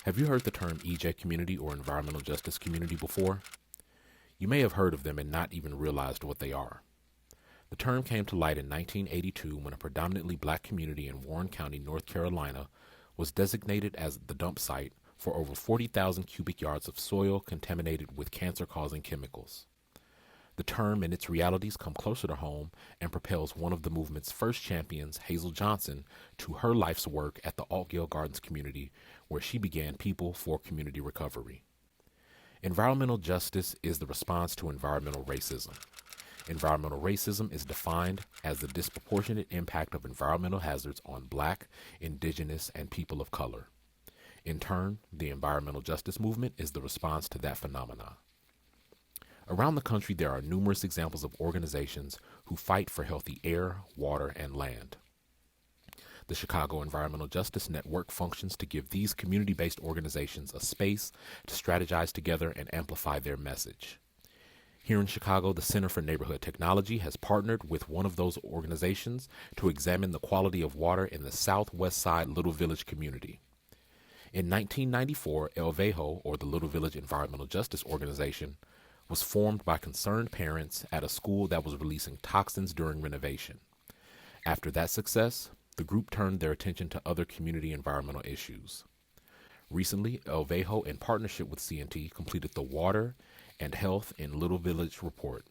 Have you heard the term EJ community or environmental justice community before? You may have heard of them and not even realized what they are. The term came to light in 1982 when a predominantly black community in Warren County, North Carolina, was designated as the dump site for over 40,000 cubic yards of soil contaminated with cancer-causing chemicals. The term and its realities come closer to home and propels one of the movement's first champions, Hazel Johnson, to her life's work at the Altgale Gardens community, where she began People for Community Recovery. Environmental justice is the response to environmental racism. Environmental racism is defined as the disproportionate impact of environmental hazards on Black, Indigenous, and people of color. In turn, the environmental justice movement is the response to that phenomenon. Around the country, there are numerous examples of organizations who fight for healthy air, water, and land. The Chicago Environmental Justice Network functions to give these community-based organizations a space to strategize together and amplify their message. Here in Chicago, the Center for Neighborhood Technology has partnered with one of those organizations to examine the quality of water in the Southwest Side Little Village community. In 1994, El Vejo, or the Little Village Environmental Justice Organization, was formed by concerned parents at a school that was releasing toxins during renovation. After that success, the group turned their attention to other community environmental issues. Recently, El Vejo, in partnership with CNT, completed the Water and Health in Little Village report.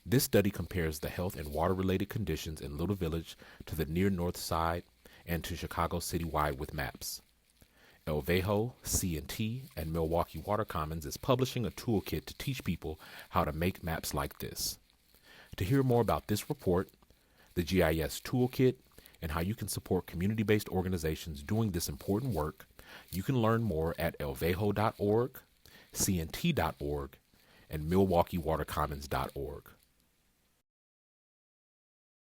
This study compares the health and water-related conditions in Little Village to the near North Side and to Chicago citywide with maps. El Vejo, CNT, and Milwaukee Water Commons is publishing a toolkit to teach people how to make maps like this. To hear more about this report, the GIS Toolkit, and how you can support community-based organizations doing this important work, you can learn more at elvejo.org, cnt.org, and milwaukeewatercommons.org.